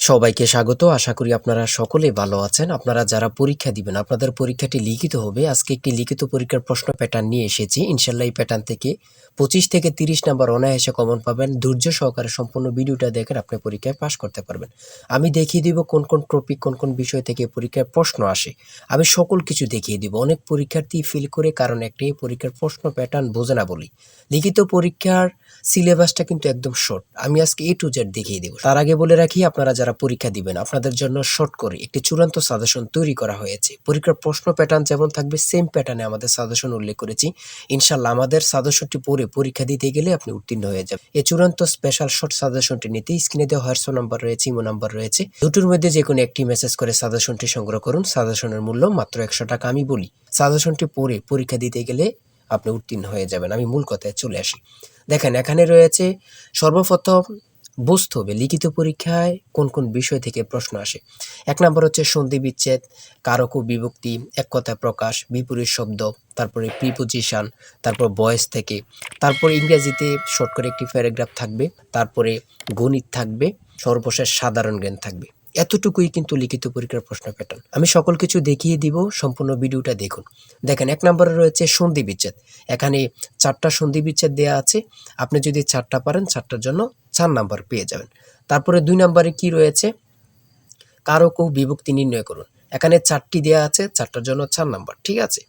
সবাইকে স্বাগত। আশা করি আপনারা সকলেই ভালো আছেন। আপনারা যারা পরীক্ষা দিবেন, আপনাদের পরীক্ষাটি লিখিত হবে। আজকে একটি লিখিত পরীক্ষার প্রশ্ন প্যাটার্ন নিয়ে এসেছি। ইনশাআল্লাহ এই প্যাটার্ন থেকে 25 থেকে 30 নাম্বার অনায়াসে কমন পাবেন। ধৈর্য সহকারে সম্পূর্ণ ভিডিওটা দেখেন, আপনি পরীক্ষায় পাস করতে পারবেন। আমি দেখিয়ে দিব কোন কোন টপিক, কোন কোন বিষয় থেকে পরীক্ষায় প্রশ্ন আসে। আমি সকল কিছু দেখিয়ে দিব। অনেক পরীক্ষার্থী ফেল করে কারণ একটাই, পরীক্ষার প্রশ্ন প্যাটার্ন বোঝে না বলি। লিখিত পরীক্ষার সিলেবাসটা কিন্তু একদম শর্ট। আমি আজকে A to Z দেখিয়ে দেব। তার আগে বলে রাখি, আপনারা যারা পরীক্ষা দিবেন, আপনাদের জন্য শর্ট করে একটি চূড়ান্ত সাজেশন তৈরি করা হয়েছে। পরীক্ষার প্রশ্ন প্যাটার্ন যেমন থাকবে সেম প্যাটার্নে আমাদের সাজেশন উল্লেখ করেছি। ইনশাআল্লাহ আমাদের সাজেশনটি পড়ে পরীক্ষা দিতে গেলে আপনি উত্তীর্ণ হয়ে যাবেন। এই চূড়ান্ত স্পেশাল শর্ট সাজেশনটি নিতে স্ক্রিনে দেওয়া হোয়াটসঅ্যাপ নাম্বার রয়েছে, ইমো নাম্বার রয়েছে। দুটোর মধ্যে যে কোনো একটি মেসেজ করে সাজেশনটি সংগ্রহ করুন। সাজেশনের মূল্য মাত্র 100 টাকা। আমি বলি, সাজেশনটি পড়ে পরীক্ষা দিতে গেলে আপনি উত্তীর্ণ হয়ে যাবেন। আমি মূল কথায় চলে আসি। দেখেন, এখানে রয়েছে সর্বপ্রথম বুঝতে হবে লিখিত পরীক্ষায় কোন কোন বিষয় থেকে প্রশ্ন আসে। 1 নম্বর হচ্ছে সন্ধি বিচ্ছেদ, কারক ও বিভক্তি, এক কথায় প্রকাশ, বিপরীত শব্দ, তারপরে প্রিপোজিশন, তারপর ভয়েস থেকে, তারপর ইংরেজিতে শর্ট করে একটি প্যারাগ্রাফ থাকবে, তারপরে গণিত থাকবে, সর্বশেষ সাধারণ জ্ঞান থাকবে। এতটুকুই কিন্তু লিখিত পরীক্ষার প্রশ্ন প্যাটার্ন। আমি সকল কিছু দেখিয়ে দিব, সম্পূর্ণ ভিডিওটা দেখুন। দেখেন, 1 নম্বরে রয়েছে সন্ধি বিচ্ছেদ। এখানে 4টা সন্ধি বিচ্ছেদ দেওয়া আছে। আপনি যদি 4টা পারেন, 4টার জন্য 4 নাম্বার পেয়ে যাবেন। তারপরে 2 নম্বরে কি রয়েছে, কারক ও বিভক্তি নির্ণয় করুন। এখানে 4টি দেওয়া আছে, 4টার জন্য 4 নাম্বার। ঠিক আছে,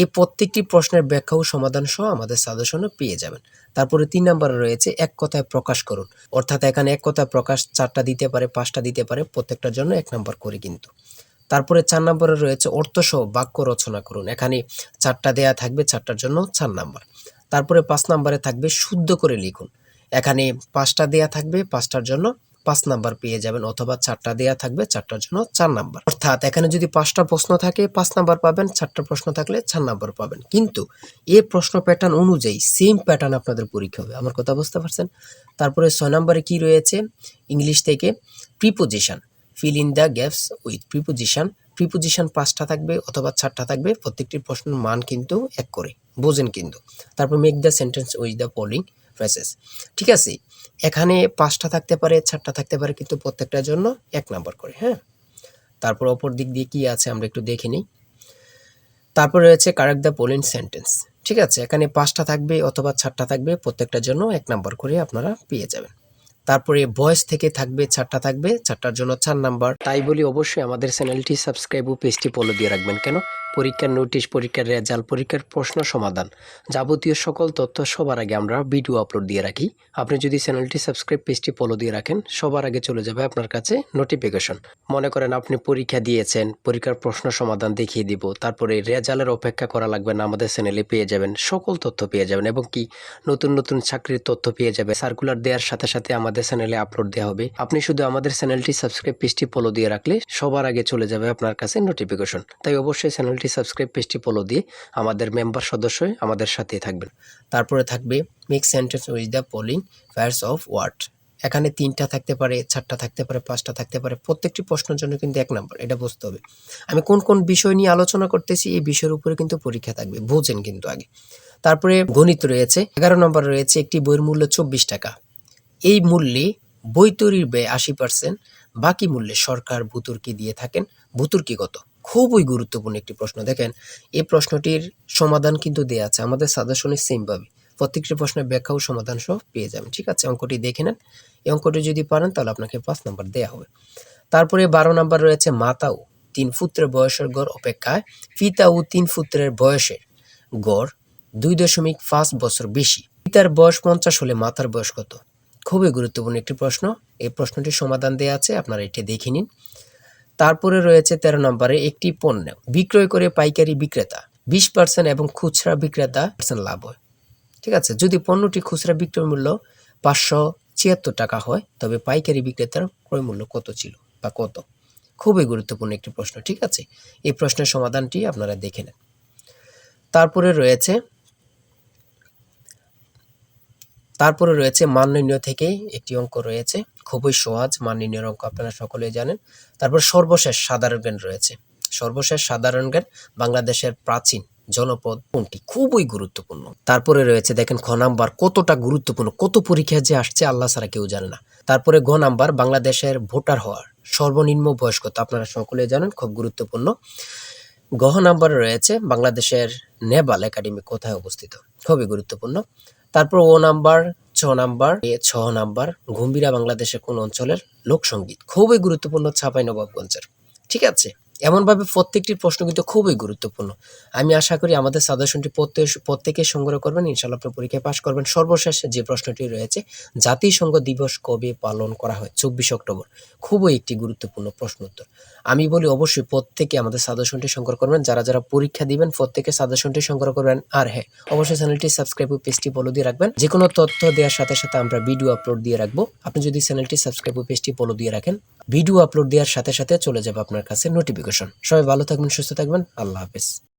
এই প্রত্যেকটি প্রশ্নের ব্যাখ্যা ও সমাধান সহ আমাদের সাজেশনে পেয়ে যাবেন। তারপরে 3 নম্বরে রয়েছে এক কথায় প্রকাশ করুন। অর্থাৎ এখানে এক কথায় প্রকাশ 4টা দিতে পারে, 5টা দিতে পারে, প্রত্যেকটার জন্য 1 নাম্বার করে কিন্তু। তারপরে 4 নম্বরে রয়েছে অর্থসহ বাক্য রচনা করুন। এখানে 4টা দেয়া থাকবে, 4টার জন্য 4 নাম্বার। তারপরে 5 নম্বরে থাকবে শুদ্ধ করে লিখুন। এখানে 5টা দেয়া থাকবে, 5টার জন্য 5 নাম্বার পেয়ে যাবেন, অথবা 4টা দেয়া থাকবে, 4টার জন্য 4 নাম্বার। অর্থাৎ এখানে যদি 5টা প্রশ্ন থাকে 5 নাম্বার পাবেন, 4টা প্রশ্ন থাকলে 4 নাম্বার পাবেন। কিন্তু এই প্রশ্ন প্যাটার্ন অনুযায়ী সেম প্যাটার্ন আপনাদের পরীক্ষা হবে। আমার কথা বুঝতে পারছেন? তারপরে 6 নম্বরে কি রয়েছে, ইংলিশ থেকে preposition, fill in the gaps with preposition. Preposition 5টা থাকবে অথবা 4টা থাকবে, প্রত্যেকটি প্রশ্নের মান কিন্তু 1 করে, বোঝেন কিন্তু। তারপর make the sentence with the following phrases. ঠিক আছে, এখানে 5টা থাকতে পারে, 4টা থাকতে পারে, কিন্তু প্রত্যেকটার জন্য 1 নাম্বার করে। হ্যাঁ, তারপর অপর দিক দিয়ে কি আছে আমরা একটু দেখে নিই। তারপর রয়েছে কারেক্ট দ্য ফলোইং সেন্টেন্স। ঠিক আছে, এখানে 5টা থাকবে অথবা 4টা থাকবে, প্রত্যেকটার জন্য 1 নাম্বার করে আপনারা পেয়ে যাবেন। তারপরে ভয়েস থেকে থাকবে 4টা থাকবে, 4টার জন্য 4 নাম্বার। তাই বলি অবশ্যই আমাদের চ্যানেলটি সাবস্ক্রাইব ও পেজটি ফলো দিয়ে রাখবেন। কেন? পরীক্ষার নোটিশ, পরীক্ষার রেজাল্ট, পরীক্ষার প্রশ্ন সমাধান, যাবতীয় সকল তথ্য সবার আগে আমরা ভিডিও আপলোড দিয়ে রাখি। আপনি যদি চ্যানেলটি সাবস্ক্রাইব, পেজটি ফলো দিয়ে রাখেন, সবার আগে চলে যাবে আপনার কাছে নোটিফিকেশন। মনে করেন আপনি পরীক্ষা দিয়েছেন, পরীক্ষার প্রশ্ন সমাধান দেখিয়ে দিব, তারপরে রেজাল্টের অপেক্ষা করা লাগবে না, আমাদের চ্যানেলে পেয়ে যাবেন, সকল তথ্য পেয়ে যাবেন, এবং কি নতুন নতুন চাকরির তথ্য পেয়ে যাবে। সার্কুলার দেওয়ার সাথে সাথে আমাদের চ্যানেলে আপলোড দেওয়া হবে। আপনি শুধু আমাদের চ্যানেলটি সাবস্ক্রাইব, পেজটি ফলো দিয়ে রাখলে সবার আগে চলে যাবে আপনার কাছে নোটিফিকেশন। তাই অবশ্যই চ্যানেলটি সাবস্ক্রাইব, পেজটি ফলো দিয়ে আমাদের মেম্বার সদস্য হয়ে আমাদের সাথেই থাকবেন। তারপরে থাকবে make sentence with the following pairs of word. এখানে 3টা থাকতে পারে, 4টা থাকতে পারে, 5টা থাকতে পারে, প্রত্যেকটি প্রশ্নের জন্য কিন্তু 1 নাম্বার। এটা বুঝতে হবে। আমি কোন কোন বিষয় নিয়ে আলোচনা করতেছি, এই বিষয়ের উপরে কিন্তু পরীক্ষা থাকবে, বোঝেন কিন্তু আগে। তারপরে গণিত রয়েছে, 11 নম্বর রয়েছে একটি বইয়ের মূল্য 24 টাকা। এই মূল্যে বই তৈরির ব্যয় 80%, বাকি মূল্যে সরকার ভর্তুকি দিয়ে থাকেন। ভর্তুকি কত? খুবই গুরুত্বপূর্ণ একটি প্রশ্ন। দেখেন, এই প্রশ্নটির সমাধান কিন্তু দেওয়া আছে আমাদের সাজেশনে সেম ভাবে। প্রত্যেকটি প্রশ্নের ব্যাখ্যা ও সমাধান সহ পেয়ে যাবেন। ঠিক আছে, অঙ্কটি দেখে নেন। এই অঙ্কটি যদি পারেন তাহলে আপনাকে 5 নাম্বার দেওয়া হবে। তারপরে 12 নাম্বার রয়েছে মাতা ও 3 পুত্রের বয়সের গড় অপেক্ষায় পিতা ও 3 পুত্রের বয়সের গড় 2.5 বছর বেশি। পিতার বয়স 50 হলে মাতার বয়স কত? খুবই গুরুত্বপূর্ণ একটি প্রশ্ন। এই প্রশ্নটির সমাধান দেওয়া আছে, আপনারা এটি দেখে নিন। তারপরে রয়েছে 13 নম্বরে একটি পণ্য বিক্রয় করে পাইকারি বিক্রেতা 20% এবং খুচরা বিক্রেতা লাভ হয়। ঠিক আছে, যদি পণ্যটি খুচরা বিক্রয় মূল্য 576 টাকা হয়, তবে পাইকারি বিক্রেতার ক্রয় মূল্য কত ছিল বা কত? খুবই গুরুত্বপূর্ণ একটি প্রশ্ন। ঠিক আছে, এই প্রশ্নের সমাধানটি আপনারা দেখে নেন। তারপরে রয়েছে মান নির্ণয় থেকে একটি অঙ্ক রয়েছে, খুবই সহজ মান নির্ণয়ের অঙ্ক, আপনারা সকলেই জানেন। তারপর সর্বশেষ সাধারণ জ্ঞান রয়েছে। সর্বশেষ সাধারণ জ্ঞান বাংলাদেশের প্রাচীন জনপদ কোনটি? খুবই গুরুত্বপূর্ণ। তারপরে রয়েছে দেখেন খ নাম্বার, কতটা গুরুত্বপূর্ণ, কত পরীক্ষায় যে আসছে আল্লাহ ছাড়া কেউ জানে না। তারপরে গ নাম্বার, বাংলাদেশের ভোটার হওয়ার সর্বনিম্ন বয়স কত? আপনারা সকলে জানেন, খুব গুরুত্বপূর্ণ। গ নাম্বারে রয়েছে বাংলাদেশের নেভাল একাডেমি কোথায় অবস্থিত? খুবই গুরুত্বপূর্ণ। তারপর ও নাম্বার, ছ নাম্বার, গম্ভীরা বাংলাদেশের কোন অঞ্চলের লোকসঙ্গীত? খুবই গুরুত্বপূর্ণ, চাঁপাইনবাবগঞ্জের। ঠিক আছে, এমনভাবে প্রত্যেকটি প্রশ্ন কিন্তু খুবই গুরুত্বপূর্ণ। আমি আশা করি আমাদের সাজেশনটি প্রত্যেকে সংগ্রহ করবেন, ইনশাআল্লাহ আপনি পরীক্ষায় পাশ করবেন। সর্বশেষ যে প্রশ্নটি রয়েছে, জাতিসংঘ দিবস কবে পালন করা হয়? 24 অক্টোবর। খুবই একটি গুরুত্বপূর্ণ প্রশ্ন উত্তর। আমি বলি অবশ্যই প্রত্যেকে আমাদের সাজেশনটি সংগ্রহ করবেন। যারা পরীক্ষা দিবেন প্রত্যেকে সাজেশনটি সংগ্রহ করবেন। আর হ্যাঁ, অবশ্যই চ্যানেলটি সাবস্ক্রাইব ও পেজটি ফলো দিয়ে রাখবেন। যে কোনো তথ্য দেওয়ার সাথে সাথে আমরা ভিডিও আপলোড দিয়ে রাখবো। আপনি যদি চ্যানেলটি সাবস্ক্রাইব ও পেজটি ফলো দিয়ে রাখেন, ভিডিও আপলোড দেওয়ার সাথে সাথে চলে যাবে আপনার কাছে নোটিফিকেশন। সবাই ভালো থাকবেন, সুস্থ থাকবেন। আল্লাহ হাফেজ।